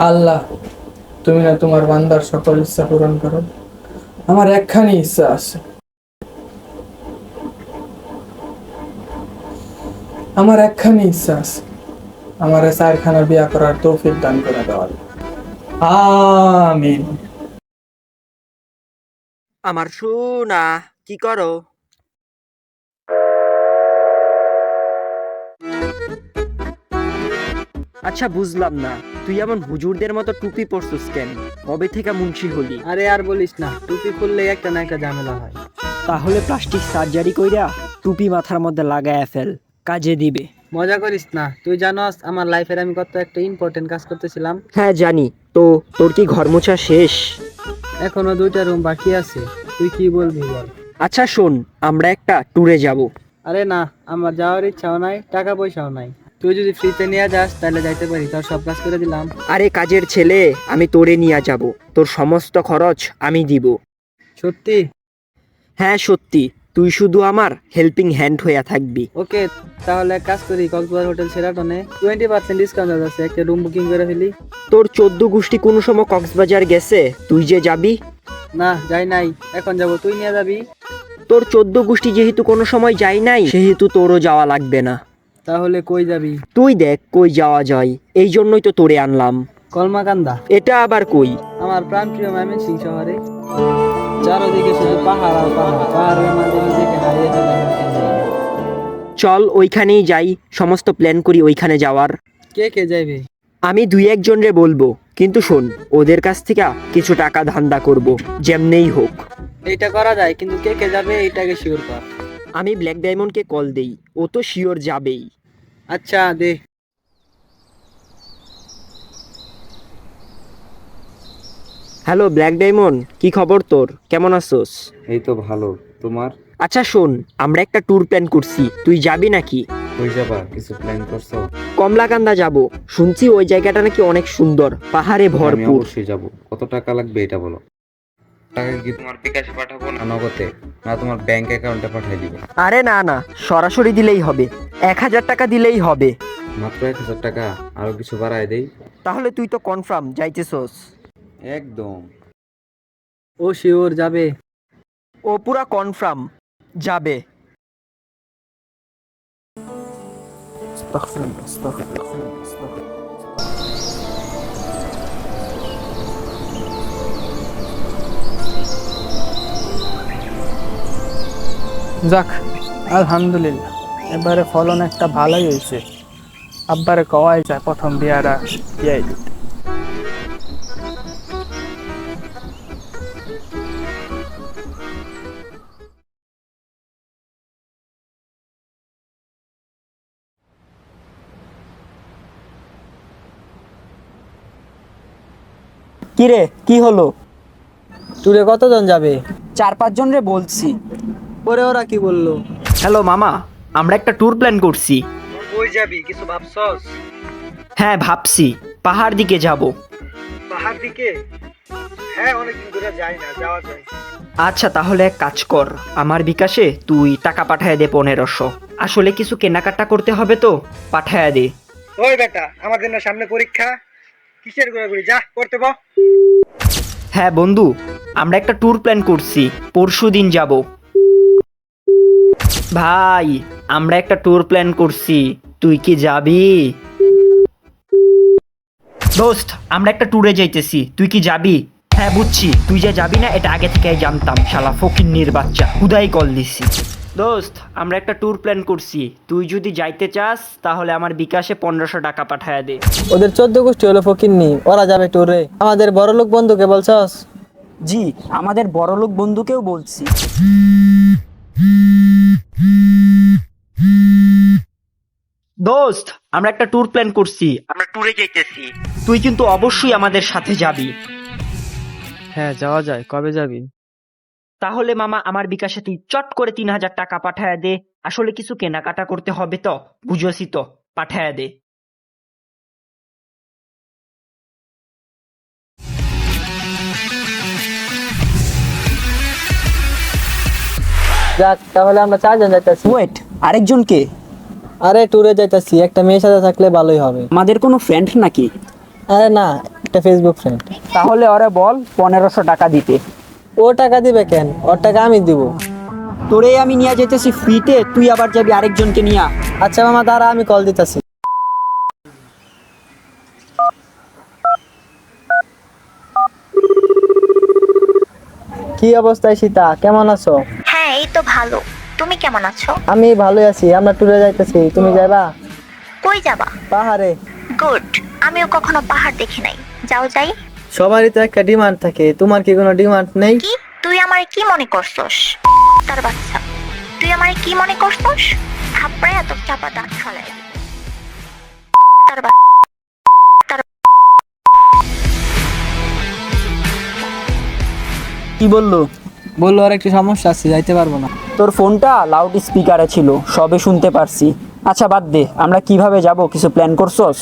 আল্লাহ, তুমি না তোমার বান্দার সকল ইচ্ছা পূরণ করো। আমার একখানি ইচ্ছা আছে, আমার একখানি ইচ্ছা আছে, আমার চারখানা বিয়া করার তৌফিক দান করে দেওয়ার। আমিন। আমার সোনা, কি করো? আচ্ছা, বুঝলাম না, তুই এমন হুজুরদের মতো টুপি পরছিস কেন? কবে থেকে মুন্সি হলি? আরে আর বলিস না, টুপি খুললে একটা না একটা ঝামেলা হয়। তাহলে প্লাস্টিক সার্জারি কইরা টুপি মাথার মধ্যে লাগায়া ফেল, কাজে দিবে। মজা করিস না, তুই জানোস আমার লাইফের আমি কত একটা ইম্পর্টেন্ট কাজ করতেছিলাম। হ্যাঁ জানি তো। তোর কি ঘর মোছা শেষ? এখনো 2টা রুম বাকি আছে, তুই কি বলবি বল। আচ্ছা শোন, আমরা একটা ট্যুরে যাব। আরে না, আমার যাওয়ার ইচ্ছাও নাই, টাকা পয়সাও নাই। তুই যদি ফ্রিতে নিয়ে যাস তাহলে যাইতে পারি, তোর সব কাজ করে দিলাম। আরে কাজের ছেলে, আমি তোরে নিয়ে যাব, তোর সমস্ত খরচ আমি দিব। সত্যি? হ্যাঁ সত্যি, তুই শুধু আমার হেল্পিং হ্যান্ড হইয়া থাকবি। ওকে, তাহলে এক কাজ করি, কক্সবাজার হোটেল সেরাটনে 20% ডিসকাউন্ট আছে, একটা রুম বুকিং করে ফেলি। তোর 14 গোষ্ঠী কোন সময় কক্সবাজার গেছে? তুই যে যাবি? না যাই নাই, এখন যাব, তুই নিয়ে যাবি। তোর 14 গোষ্ঠী যেহেতু কোনো সময় যাই নাই, সেহেতু তোরও যাওয়া লাগবে না। তাহলে কই যাবি? তুই দেখ কই যাওয়া যায়, এই জন্যই তো তোরে আনলাম। কলমাকান্দা। এটা আবার কই? আমার প্রাণপ্রিয় ময়মনসিংহ শহরে। চারদিকে শুধু পাহাড় আর পাহাড়, পাহাড়ের মাঝে নিজেকে হারিয়ে ফেলার মতো জায়গা। চল ওইখানেই যাই, সমস্ত প্ল্যান করি ওইখানে যাওয়ার। কে কে যাইবে? আমি 2-1 রে বলবো, কিন্তু শোন, ওদের কাছ থেকে কিছু টাকা ধান্দা করব, যেমনেই হোক। এইটা করা যায়, কিন্তু কে কে যাবে এইটাকে শিওর কর। আমি ব্ল্যাক ডায়মন্ডকে কল দেই, ও তো শিওর যাবেই। আচ্ছা দে। হ্যালো ব্ল্যাক ডায়মন্ড, কি খবর তোর? কেমন আছোস? এই তো ভালো। তোমার? আচ্ছা শোন, আমরা একটা ট্যুর প্ল্যান করছি, তুই যাবি নাকি? কই যাবা? কিছু প্ল্যান করছো? কমলাকান্দা যাব, শুনছি ওই জায়গাটা নাকি অনেক সুন্দর, পাহাড়ে আমি ভরপুর। অবশ্যই যাব। কত টাকা লাগবে এটা বলো। টাকা কি তোমার বিকাশে পাঠাবো না নগদে, না তোমার ব্যাংক অ্যাকাউন্টে পাঠিয়ে দিব? আরে না না, সরাসরি দিলেই হবে, 1000 টাকা দিলেই হবে। মাত্র 1000 টাকা? আরো কিছু বাড়ায় দেই? তাহলে তুই তো কনফার্ম যাইতেছস? একদম। ও শিওর যাবে? ও পুরা কনফার্ম যাবে। যাক, আলহামদুলিল্লাহ, এবারে ফলন একটা ভালোই হয়েছে। আব্বারে কওয়াই যায় প্রথম বিয়ারা দিয়াই দিতে। কি রে, কি হলো? ট্যুরে কতজন যাবে? 4-5 জন রে বলছি। পরে ওরা কি বললো? হ্যালো মামা, আমরা একটা ট্যুর প্ল্যান করছি। কই যাবি, কিছু ভাবছস? হ্যাঁ ভাবছি, পাহাড় দিকে যাব। পাহাড় দিকে? হ্যাঁ, অনেকদিন ধরে যাই না, যাওয়া যায়। আচ্ছা তাহলে এক কাজ কর, আমার বিকাশে তুই টাকা পাঠায় দে 1500। আসলে কিছু কেনাকাটা করতে হবে তো, পাঠায় দে। ওই বেটা, আমাদের না সামনে পরীক্ষা, কিসের ঘোরাঘুরি, যা করতে বল। হ্যাঁ বন্ধু, আমরা একটা ট্যুর প্ল্যান করছি, পরশুদিন যাব। ভাই, আমরা একটা ট্যুর প্ল্যান করছি, তুই কি যাবি? দোস্ত, আমরা একটা ট্যুরে যাইতেছি, তুই কি যাবি? হ্যাঁ বুঝছি, তুই যে যাবি না এটা আগে থেকেই জানতাম, শালা ফকিন্নির বাচ্চা, হুদাই কল দিছি। দোস্ত, আমরা একটা ট্যুর প্ল্যান করছি, তুই যদি যাইতে চাস তাহলে আমার বিকাশে 1500 টাকা পাঠায় দে। ওদের 14 গোষ্ঠী হলো ফকিন্নি, ওরা যাবে ট্যুরে। আমাদের বড়লোক বন্ধুকে বলছস? জি, আমাদের বড়লোক বন্ধুকেও বলছি। দোস্ত, আমরা একটা ট্যুর প্ল্যান করছি, আমরা ট্যুরে যাইতেছি, তুই কিন্তু অবশ্যই আমাদের সাথে যাবি। হ্যাঁ যাওয়া যায়, কবে যাবি? তাহলে মামা আমার বিকাশে তুই চট করে 3000 টাকা পাঠায় দে, আসলে কিছু কেনাকাটা করতে হবে তো, বুঝোসি তো, পাঠায় দে। যাক, তাহলে আমরা 4জন যাইতাছি। ওয়েট, আরেকজন কে? আরে ট্যুরে যাইতাছি, একটা মেয়ের সাথে থাকলে ভালোই হবে। আমাদের কোনো ফ্রেন্ড নাকি? আরে না, একটা ফেসবুক ফ্রেন্ড। তাহলে ওরে বল 1500 টাকা দিতে। ও টাকা দিবে কেন? ওর টাকা আমি দিব। তোরে আমি নিয়ে যেতেছি ফ্রিতে, তুই আবার যাবি আরেকজনকে নিয়ে। আচ্ছা মামা দাঁড়া, আমি কল দিতেছি। কি অবস্থায় সীতা, কেমন আছো? হ্যাঁ এই তো ভালো। তুমি কেমন আছো? আমি ভালোই আছি। আমরা ট্যুরে যাইতেছি, তুমি যাইবা? কই যাবা? পাহাড়ে। গুড। আমিও কখনো পাহাড় দেখি নাই। যাও যাই। সবারই তো একটা ডিমান্ড থাকে, তোমার কি কোনো ডিমান্ড নেই? কি তুই আমারে কি মনে করছস? তার বাচ্চা, তুই আমারে কি মনে করছস? থাপড়ায় তোর চাপা দাঁত ফেলাই দিব। তার বাচ্চা। কি বললো? বললো আর একটু সমস্যা আছে, যাইতে পারবো না। তোর ফোনটা লাউড স্পিকারে ছিল, সবে শুনতে পারছি। আচ্ছা বাদ দে, আমরা কিভাবে যাব কিছু প্ল্যান করছস?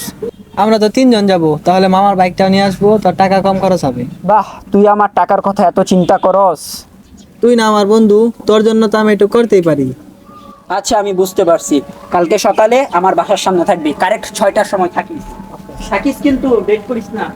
আমরা তো 3 জন যাবো, তাহলে মামার বাইকটাও নিয়ে আসবো, তোর টাকা কম খরচ হবে। বাহ, তুই আমার টাকার কথা এত চিন্তা করস। তুই না আমার বন্ধু, তোর জন্য তো আমি একটু করতেই পারি। আচ্ছা আমি বুঝতে পারছি, কালকে সকালে আমার বাসার সামনে থাকবি, কারেক্ট 6টার সময় থাকিস। থাকিস কিন্তু, লেট করিস না।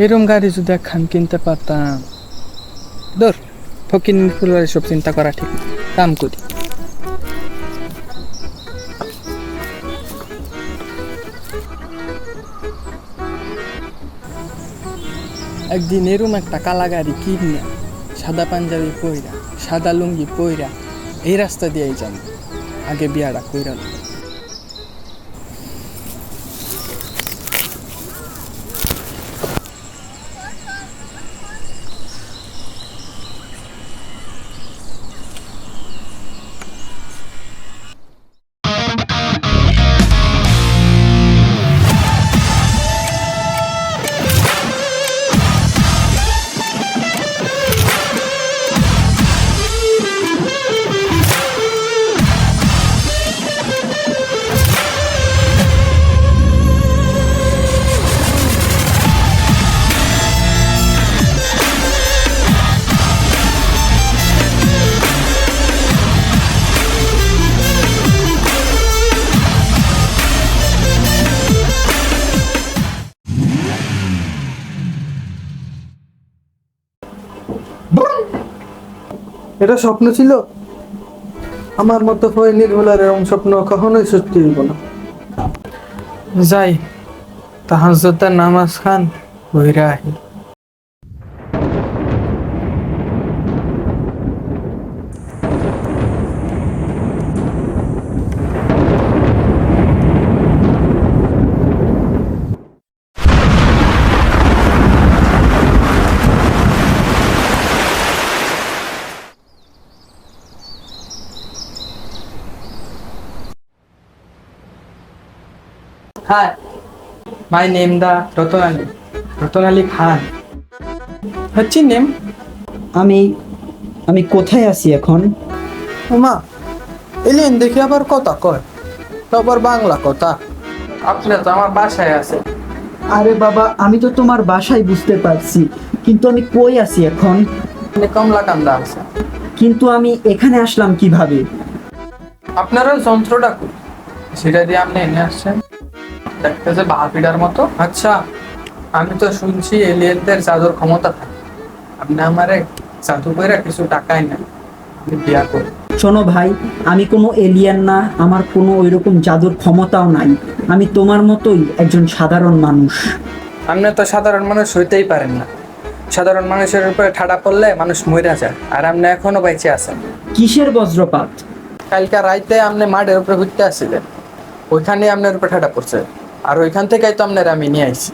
এরম গাড়ি যদি একখান কিনতে পারতাম। ধর, ফকির এসব চিন্তা করা ঠিক না। কাম করি। একদিন এরম একটা কালা গাড়ি কিনে সাদা পাঞ্জাবি পইরা সাদা লুঙ্গি পইরা এই রাস্তা দিয়েই যাব। আগে বিয়াটা কইরা লই। এটা স্বপ্ন ছিল? আমার মতো হয়ে নির্মলার এরকম স্বপ্ন কখনোই সত্যি হইব না। যাই, তাহাজ্জুদের নামাজ খান হইরা আহি। Hi, my name the Ratan Ali Khan. What's your name? আমি কোথায় আছি এখন? ওমা, এলিয়েন দেখে আবার কথা কয়, আবার বাংলা কথা। আপনি তো আমার বাসায় আছে। আরে বাবা, আমি তো তোমার বাসায় বুঝতে পারছি, কিন্তু আমি কই আছি এখন? আপনি কমলাকান্দা আছে। কিন্তু আমি এখানে আসলাম কিভাবে? আপনার ওই যন্ত্রটা কই? সেটা দিয়ে আপনি এনে আসছেন, দেখতেছে বাহাপিডার মতো। আচ্ছা, আমি তো শুনছি এলিয়েনদের জাদুর ক্ষমতা থাকে। আপনি আমারে জাদু কইরা কিছু টাকাই না, আমি বিয়া করি। শোনো ভাই, আমি কোনো এলিয়েন না, আমার কোনো ওইরকম জাদুর ক্ষমতাও নাই। আমি তোমার মতোই একজন সাধারণ মানুষ। আপনি তো সাধারণ মানুষ হইতেই পারেন না। সাধারণ মানুষের উপরে ঠাডা পড়লে মানুষ মইরা যায়, আর আপনি এখনো বেঁচে আছেন। কিসের বজ্রপাত? কালকে রাইতে আপনি মাঠের উপরে ঘুরতে আসছিলেন, ওইখানে আপনার উপরে ঠাডা পড়ছে, আর ওইখান থেকেই তো আপনার আমি নিয়ে আইছি।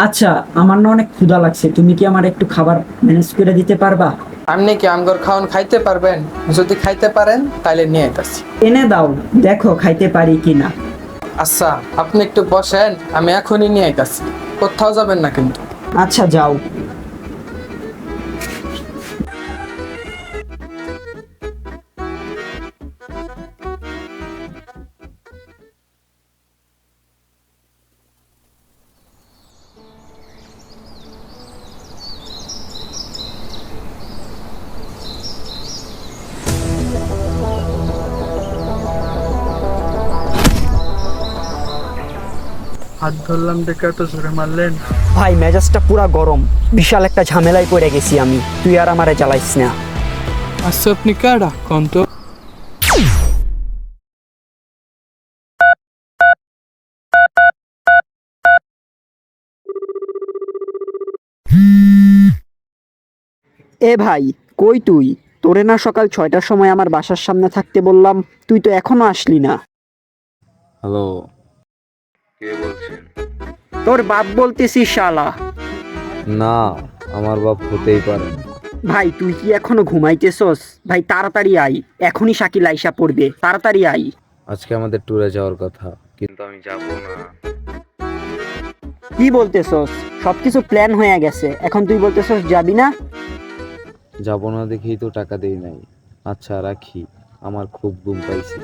আচ্ছা, আমার না অনেক ক্ষুধা লাগছে, তুমি কি আমার একটু খাবার ম্যানেজ করে দিতে পারবা? আপনি কি আমগর খাওন খাইতে পারবেন? যদি খাইতে পারেন তাহলে নিয়ে আইতাছি। এনে দাও, দেখো খাইতে পারি কিনা। আচ্ছা, আপনি একটু বসেন, আমি এখনই নিয়ে আইতাছি। কোথাও যাবেন না কিন্তু। আচ্ছা যাও। হাত ধরলাম দেখে এত জোরে মারলেন? ভাই মেজাজটা পুরা গরম, বিশাল একটা ঝামেলায় পড়ে গেছি আমি, তুই আর আমারে জ্বালাইস না। আচ্ছা, আপনি কারা কোন তো? এ ভাই, কই তুই? তোরে না সকাল 6টার সময় আমার বাসার সামনে থাকতে বললাম, তুই তো এখনো আসলি না। হ্যালো, কে বলছেন? তোর বাপ বলতেছিস শালা। না, আমার বাপ হতেই পারে না। ভাই তুই কি এখনো ঘুমাইতেছস? ভাই তাড়াতাড়ি আই, এখনই শাকিল আইসা পড়বে, তাড়াতাড়ি আই। আজকে আমাদের ট্যুরে যাওয়ার কথা, কিন্তু আমি যাব না। কি বলতেছস? সবকিছু প্ল্যান হয়ে গেছে, এখন তুই বলতেছস যাবি না? যাব না দেখেই তো টাকা দেই নাই। আচ্ছা রাখি, আমার খুব ঘুম পাইছে।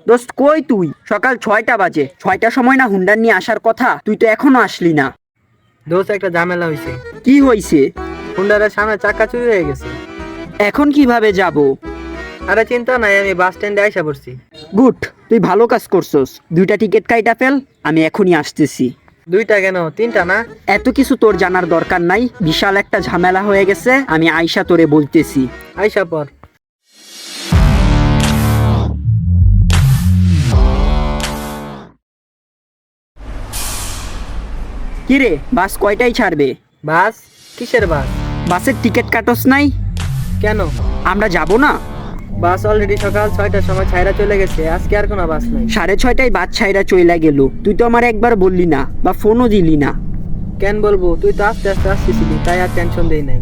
দোস্ত কই তুই? সকাল 6টা বাজে, 6টার সময় না হুন্ডার নিয়ে আসার কথা, তুই তো এখনো আসলি না। দোস্ত একটা ঝামেলা হয়েছে, কি হইছে? হুন্ডারের সামনে চাকা চুরি হয়ে গেছে। এখন কিভাবে যাব? আরে চিন্তা নাই, আমি বাস স্ট্যান্ডে আইসা পড়ছি। গুড, তুই ভালো কাজ করছস। 2টা টিকিট কাইটা ফেল, আমি এখনই আসতেছি। 2টা কেন, 3টা না? এত কিছু তোর জানার দরকার নাই, বিশাল একটা ঝামেলা হয়ে গেছে, আমি আয়শা তোরে বলতেছি। আইসা পর। কিরে, বাস কয়টায় ছাড়বে? বাস? কিসের বাস? বাসের টিকিট কাটস নাই? কেন? আমরা যাব না? বাস অলরেডি সকাল 6টার সময় ছাইরা চলে গেছে, আজকে আর কোনো বাস নাই। 6:30টায় বাস ছাইরা চইলা গেল, তুই তো আমার একবার বললি না বা ফোনও দিলি না। কেন বলবো, তুই তো আস্তে আস্তে আসতেছিলি, তাই আর টেনশন দেই নাই।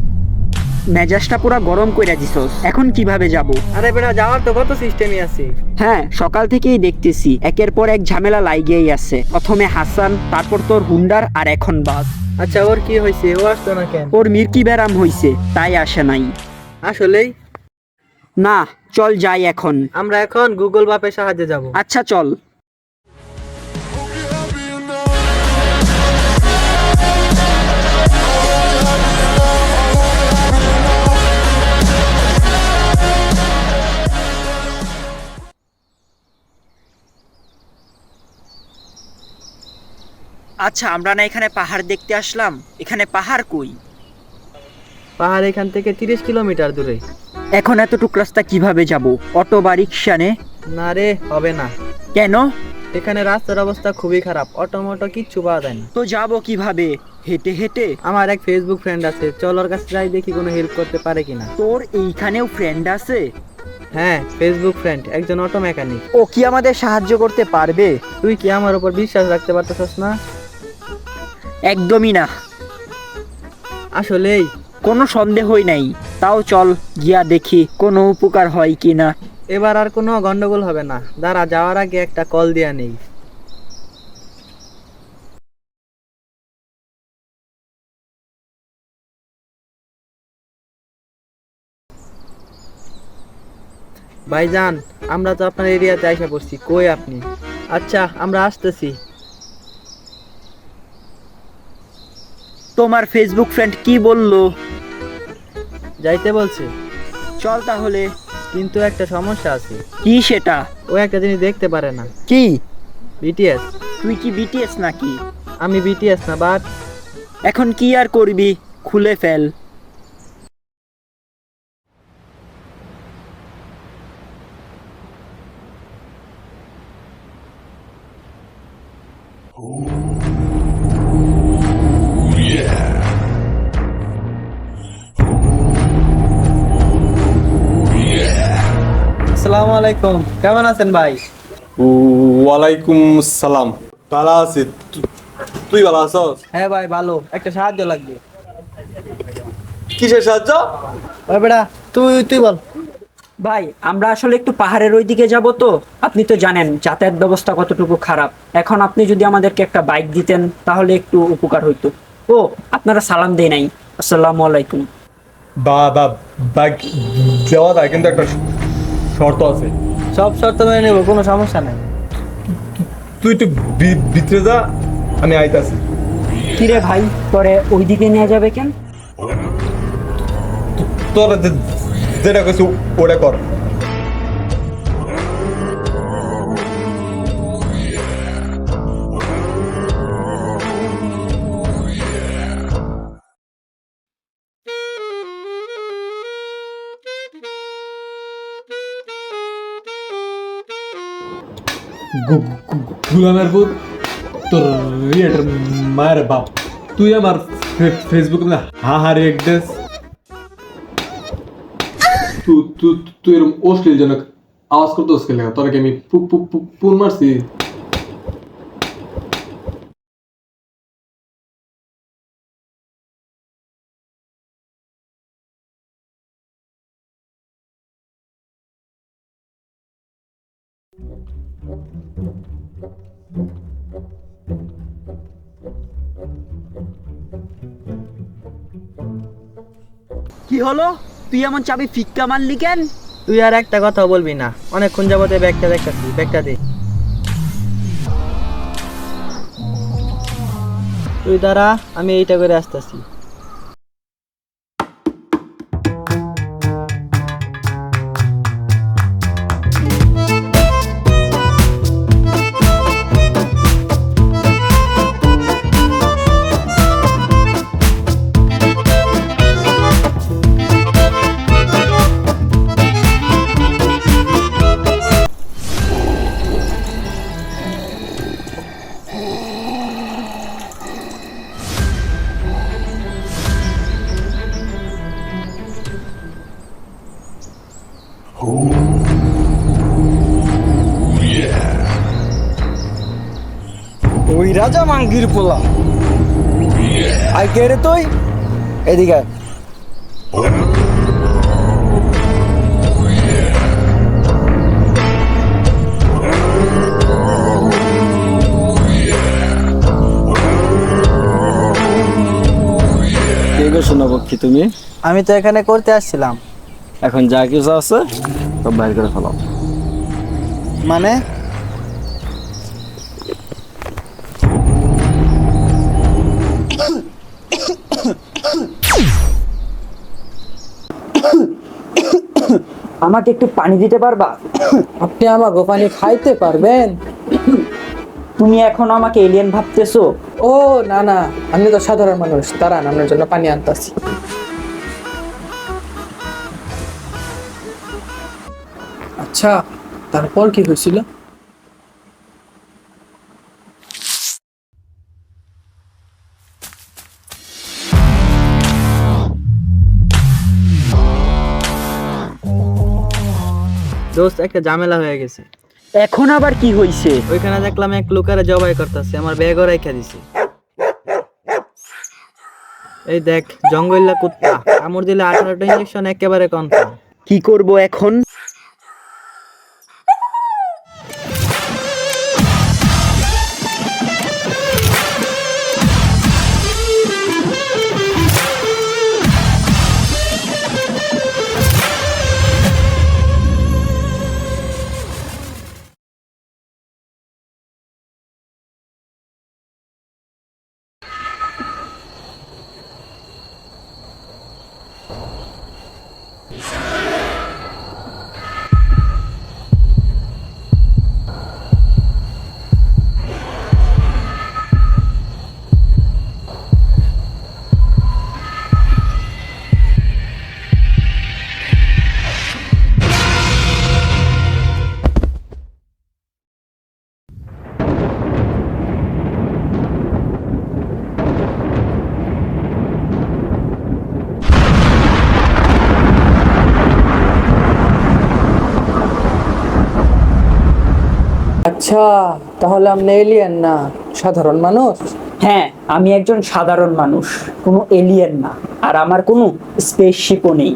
মেজাজটা পুরা গরম কইরা দিছস, এখন কিভাবে যাব? আরে বেটা, যাওয়ার তো কত সিস্টেমই আছে। হ্যাঁ, সকাল থেকেই দেখতেছি একের পর এক ঝামেলা লাগিয়েই আছে। প্রথমে হাসান, তারপর তোর হুন্ডার, আর এখন বাস। আচ্ছা, ওর কি হয়েছে? ও আসতো না কেন? ওর মির্কি ব্যারাম হইছে, তাই আসে নাই। আসলেই? না, চল যাই এখন। আমরা এখন গুগল ম্যাপের সাহায্যে যাব। আচ্ছা চল। আচ্ছা, আমরা না এখানে পাহাড় দেখতে আসলাম, এখানে পাহাড় কই? পাহাড় এখান থেকে 30 কিলোমিটার দূরে। এখন এতটুক রাস্তা কিভাবে যাব? অটো বা রিক্সা নে? না রে, হবে না। কেন? এখানে রাস্তার অবস্থা খুবই খারাপ, অটো কিচ্ছু পাওয়া যায় না। তো যাব কিভাবে? হেঁটে হেঁটে? আমার এক ফেসবুক ফ্রেন্ড আছে, চল ওর কাছে যাই, দেখি কোনো হেল্প করতে পারে কিনা। তোর এইখানেও ফ্রেন্ড আছে? হ্যাঁ, ফেসবুক ফ্রেন্ড, একজন অটো মেকানিক। ও কি আমাদের সাহায্য করতে পারবে? তুই কি আমার উপর বিশ্বাস রাখতে পারতেছস না? একদমই না। আসলেই? কোনো সন্দেহই নাই। তাও চল গিয়া দেখি কোনো উপকার হয় কিনা। এবার আর কোনো গন্ডগোল হবে না, দাঁড়া, যাওয়ার আগে একটা কল দিয়া নেই। ভাইজান, আমরা তো আপনার এরিয়াতে আইসা পড়ছি, কই আপনি? আচ্ছা, আমরা আসতেছি। তোমার ফেসবুক ফ্রেন্ড কি বললো? যাইতে বলছে। চল তাহলে। কিন্তু একটা সমস্যা আছে। কি সেটা? ও একটা জিনিস দেখতে পারে না। কি? বিটিএস। তুই কি বিটিএস নাকি? আমি বিটিএস না, বাট এখন কি আর করবি, খুলে ফেল। আসসালামু আলাইকুম, কেমন আছেন ভাই? ওয়ালাইকুম সালাম। ভালো আছি, তুই ভালো আছস? হ্যাঁ ভাই ভালো, একটা সাহায্য লাগবে। কিসের সাহায্য? ওই বেটা, তুই তুই বল। ভাই আমরা আসলে একটু পাহাড়ের ওই দিকে যাব, তো আপনি তো জানেন যাতায়াত ব্যবস্থা কতটুকু খারাপ। এখন আপনি যদি আমাদেরকে একটা বাইক দিতেন তাহলে একটু উপকার হইতো। ও, আপনারা সালাম দেয় নাই। আসসালামু আলাইকুম। বা বা বাইক দেওয়া যায়, কিন্তু একটা শর্ত আছে। সব শর্ত মেনে নেবো, কোনো সমস্যা নাই। তুই একটু ভিতরে যা, আমি আইতাছি। কিরে ভাই, পরে ওই দিকে নিয়ে যাবে কেন? তোরা যেটা কইছি ওটা কর। গুলামের পুত, তোর রিয়েটার মায়ের বাপ, তুই আমার ফেসবুকে হাহারি এক দেশ। তুই এরকম অশ্লীলজনক আওয়াজ করতে হচ্ছে লেখা, তোরা কি আমি পুন মারছি? কি হলো, তুই এমন চাবি ফিক্কা মারলি কেন? তুই আর একটা কথা বলবি না, অনেকক্ষণ যাবতে ব্যাগটা দেখতেছি, ব্যাগটা দে। তুই দাঁড়া, আমি এইটা করে আসতেছি। ওই রাজা মাঙ্গির পোলা আই কে রে তুই? এদিকে আয়। কে গো সোনাপক্ষী তুমি? আমি তো এখানে করতে আসছিলাম। এখন যা কিছু আছে সব বাইর করে ফেলাও। মানে? আমাকে একটু পানি দিতে পারবা? আপনি আমাকে পানি খাইতে পারবেন? তুমি এখন আমাকে এলিয়েন ভাবতেছো? ও না না, আমি তো সাধারণ মানুষ, দাঁড়ান আপনার জন্য পানি আনতাছি। আচ্ছা, তারপর কি হয়েছিল? দোস্ত, একটা ঝামেলা হয়ে গেছে। এখন আবার কি হইছে? ওইখানে দেখলাম এক লোকারে জবাই করতেছে, আমার ব্যাগও রেখে দিছে। এই দেখ, জঙ্গল্লা কুত্তা, কামড় দিলে 18টা ইঞ্জেকশন একেবারে কনফার্ম। কি করব এখন? আচ্ছা, তাহলে আপনি এলিয়েন না, সাধারণ মানুষ? হ্যাঁ, আমি একজন সাধারণ মানুষ, কোনো এলিয়েন না, আর আমার কোনো স্পেসশিপও নেই।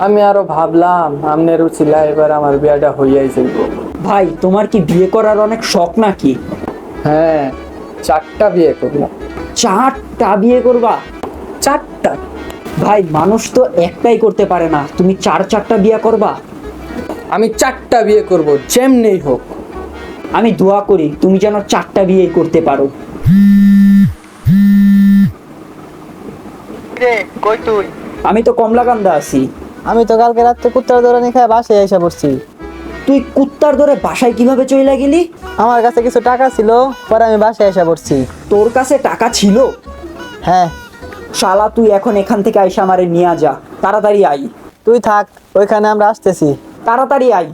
আমি আরো ভাবলাম আপনার উচিলা এবার আমার বিয়াটা হইয়াই যাইব। ভাই, তোমার কি বিয়ে করার অনেক শখ নাকি? হ্যাঁ, 4টা বিয়ে করলাম। 4টা বিয়ে করবা? 4টা? ভাই, মানুষ তো একটাই করতে পারে না, তুমি 4টা বিয়ে করবা? আমি 4টা বিয়ে করব, যেমনেই হোক। আমি দোয়া করি তুমি যেন 4টা বিয়ে করতে পারো। কই তুই? আমি তো কমলাকান্দা আছি। আমি তো কালকে রাত্রে কুত্তার দৌড়ানি খায় বাসায় এসে পড়ছি। তুই কুত্তার ধরে বাসায় কিভাবে চলে গেলি? আমার কাছে কিছু টাকা ছিল, পরে আমি বাসায় এসে পড়ছি। তোর কাছে টাকা ছিল? হ্যাঁ। শালা, তুই এখন এখান থেকে আইসা আমারে নিয়ে যা, তাড়াতাড়ি আই। তুই থাক, ওইখানে আমরা আসতেছি। তাড়াতাড়ি আই।